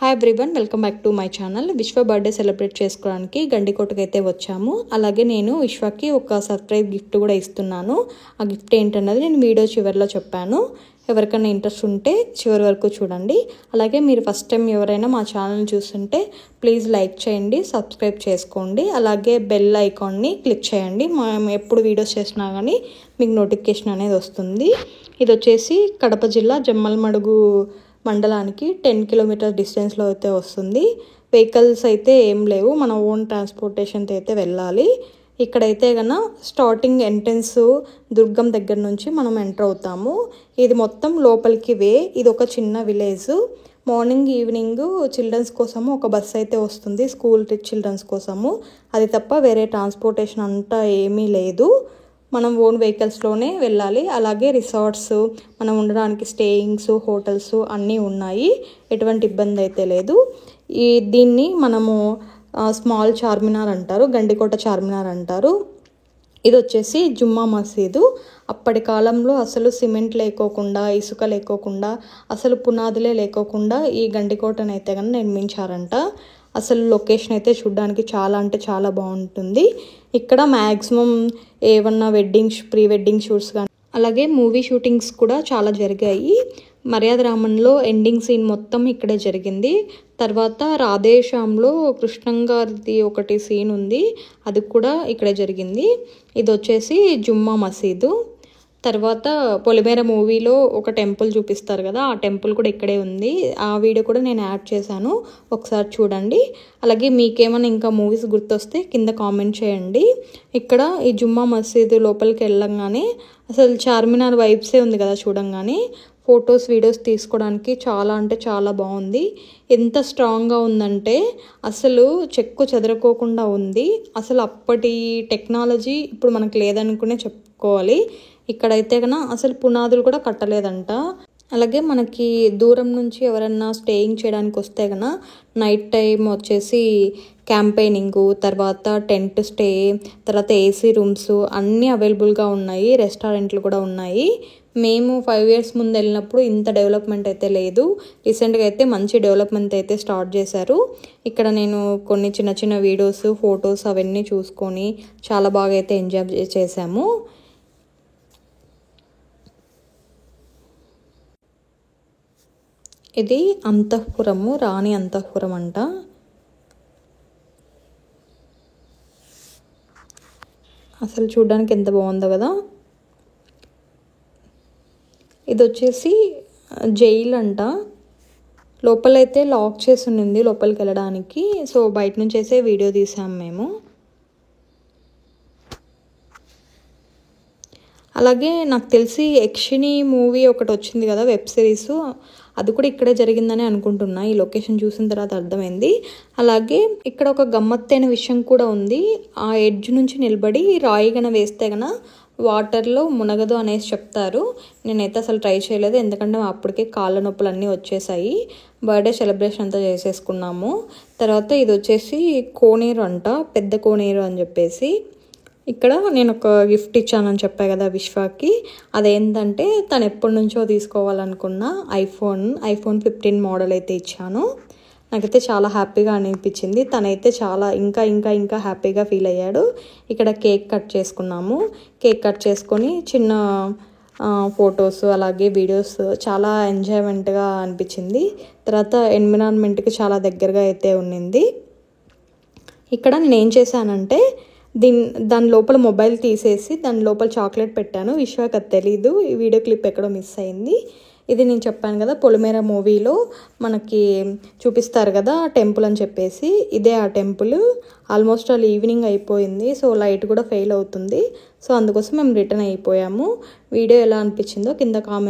Hi everyone, welcome back to my channel. విశ్వ birthday celebrate చేసుకోవడానికి గండికోటకి అయితే వచ్చాము. అలాగే నేను విశ్వకి ఒక సర్ప్రైజ్ గిఫ్ట్ కూడా ఇస్తున్నాను. ఆ గిఫ్ట్ ఏంటన్నది నేను వీడియో చివరిలో చెప్పాను. ఎవరికైనా ఇంట్రెస్ట్ ఉంటే చివరి వరకు చూడండి. అలాగే మీరు ఫస్ట్ టైం ఎవరైనా మా ఛానల్ చూస్తుంటే ప్లీజ్ లైక్ చేయండి, సబ్స్క్రైబ్ చేసుకోండి. అలాగే బెల్ ఐకాన్ని క్లిక్ చేయండి. మేము ఎప్పుడు వీడియోస్ చేసినా కానీ మీకు నోటిఫికేషన్ అనేది వస్తుంది. ఇది వచ్చేసి కడప జిల్లా జమ్మలమడుగు మండలానికి 10 కిలోమీటర్ డిస్టెన్స్లో అయితే వస్తుంది. వెహికల్స్ అయితే ఏం లేవు, మన ఓన్ ట్రాన్స్పోర్టేషన్తో అయితే వెళ్ళాలి. ఇక్కడైతే కన్నా స్టార్టింగ్ ఎంట్రన్స్ దుర్గం దగ్గర నుంచి మనం ఎంటర్ అవుతాము. ఇది మొత్తం లోపలికి వే. ఇది ఒక చిన్న విలేజ్. మార్నింగ్ ఈవినింగ్ చిల్డ్రన్స్ కోసము ఒక బస్ అయితే వస్తుంది, స్కూల్ చిల్డ్రన్స్ కోసము. అది తప్ప వేరే ట్రాన్స్పోర్టేషన్ అంతా ఏమీ లేదు. మనం ఓన్ వెహికల్స్లోనే వెళ్ళాలి. అలాగే రిసార్ట్స్, మనం ఉండడానికి స్టేయింగ్స్, హోటల్స్ అన్నీ ఉన్నాయి. ఎటువంటి ఇబ్బంది అయితే లేదు. దీన్ని మనము స్మాల్ చార్మినార్ అంటారు, గండికోట చార్మినార్ అంటారు. ఇది వచ్చేసి జుమ్మా మసీదు. అప్పటి కాలంలో అసలు సిమెంట్ లేకోకుండా, ఇసుక లేకోకుండా, అసలు పునాదులే లేకోకుండా ఈ గండికోటను అయితే కానీ నిర్మించారంట. అసలు లొకేషన్ అయితే చూడడానికి చాలా అంటే చాలా బాగుంటుంది. ఇక్కడ మ్యాక్సిమం ఏమన్నా ప్రీ వెడ్డింగ్ షూట్స్ కానీ అలాగే మూవీ షూటింగ్స్ కూడా చాలా జరిగాయి. మర్యాద రామన్లో ఎండింగ్ సీన్ మొత్తం ఇక్కడే జరిగింది. తర్వాత రాధేశ్యామ్లో కృష్ణంగారిది ఒకటి సీన్ ఉంది, అది కూడా ఇక్కడే జరిగింది. ఇది వచ్చేసి జుమ్మా మసీదు. తర్వాత పొలిమేర మూవీలో ఒక టెంపుల్ చూపిస్తారు కదా, ఆ టెంపుల్ కూడా ఇక్కడే ఉంది. ఆ వీడియో కూడా నేను యాడ్ చేశాను, ఒకసారి చూడండి. అలాగే మీకేమైనా ఇంకా మూవీస్ గుర్తొస్తే కింద కామెంట్ చేయండి. ఇక్కడ ఈ జుమ్మా మసీదు లోపలికి వెళ్ళంగానే అసలు చార్మినార్ వైబ్సే ఉంది కదా చూడంగానే. ఫొటోస్, వీడియోస్ తీసుకోవడానికి చాలా అంటే చాలా బాగుంది. ఎంత స్ట్రాంగ్గా ఉందంటే అసలు చెక్కు చెదరకోకుండా ఉంది. అసలు అప్పటి టెక్నాలజీ ఇప్పుడు మనకు లేదనుకునే చెప్పుకోవాలి. ఇక్కడైతే కన్నా అసలు పునాదులు కూడా కట్టలేదంట. అలాగే మనకి దూరం నుంచి ఎవరన్నా స్టేయింగ్ చేయడానికి వస్తే కన్నా నైట్ టైం వచ్చేసి క్యాంపెయినింగ్, తర్వాత టెంట్ స్టే, తర్వాత ఏసీ రూమ్స్ అన్నీ అవైలబుల్గా ఉన్నాయి. రెస్టారెంట్లు కూడా ఉన్నాయి. మేము 5 years ముందు వెళ్ళినప్పుడు ఇంత డెవలప్మెంట్ అయితే లేదు. రీసెంట్గా అయితే మంచి డెవలప్మెంట్ అయితే స్టార్ట్ చేశారు. ఇక్కడ నేను కొన్ని చిన్న చిన్న వీడియోస్, ఫొటోస్ అవన్నీ చూసుకొని చాలా బాగా అయితే ఎంజాయ్ చేశాము. ఇది అంతఃపురము, రాణి అంతఃపురం అంట. అసలు చూడడానికి ఎంత బాగుందో కదా. ఇది వచ్చేసి జైలు అంట. లోపలైతే లాక్ చేసి ఉండింది లోపలికి వెళ్ళడానికి. సో బయట నుంచి అయితే వీడియో తీసాము మేము. అలాగే నాకు తెలిసి యక్షిణి మూవీ ఒకటి వచ్చింది కదా, వెబ్ సిరీస్, అది కూడా ఇక్కడే జరిగిందని అనుకుంటున్నా. ఈ లొకేషన్ చూసిన తర్వాత అర్థమైంది. అలాగే ఇక్కడ ఒక గమ్మత్తైన విషయం కూడా ఉంది. ఆ ఎడ్జ్ నుంచి నిలబడి రాయి గన వేస్తే గన వాటర్లో మునగదు అనేసి చెప్తారు. నేనైతే అసలు ట్రై చేయలేదు, ఎందుకంటే అప్పటికే కాళ్ళ నొప్పులు అన్నీ వచ్చేసాయి. బర్త్డే సెలబ్రేషన్ అంతా చేసేసుకున్నాము. తర్వాత ఇది వచ్చేసి కోనేరు అంట, పెద్ద కోనేరు అని చెప్పేసి. ఇక్కడ నేను ఒక గిఫ్ట్ ఇచ్చానని చెప్పా కదా విశ్వకి. అదేంటంటే తను ఎప్పటి నుంచో తీసుకోవాలనుకున్న ఐఫోన్ 15 మోడల్ అయితే ఇచ్చాను. నాకైతే చాలా హ్యాపీగా అనిపించింది. తనైతే చాలా ఇంకా ఇంకా ఇంకా హ్యాపీగా ఫీల్ అయ్యాడు. ఇక్కడ కేక్ కట్ చేసుకున్నాము. కేక్ కట్ చేసుకొని చిన్న ఫొటోస్ అలాగే వీడియోస్ చాలా ఎంజాయ్మెంట్గా అనిపించింది. తర్వాత ఎన్విరాన్మెంట్కి చాలా దగ్గరగా అయితే ఉండింది. ఇక్కడ నేను ఏం చేశానంటే దాని లోపల మొబైల్ తీసేసి దాని లోపల చాక్లెట్ పెట్టాను. విశ్వాకి అది తెలీదు. ఈ వీడియో క్లిప్ ఎక్కడో మిస్ అయింది. ఇది నేను చెప్పాను కదా, పొలిమేర మూవీలో మనకి చూపిస్తారు కదా టెంపుల్ అని చెప్పేసి, ఇదే ఆ టెంపుల్. ఆల్మోస్ట్ ఈవినింగ్ అయిపోయింది, సో లైట్ కూడా ఫెయిల్ అవుతుంది. సో అందుకోసం మేము రిటర్న్ అయిపోయాము. వీడియో ఎలా అనిపించిందో కింద కామెంట్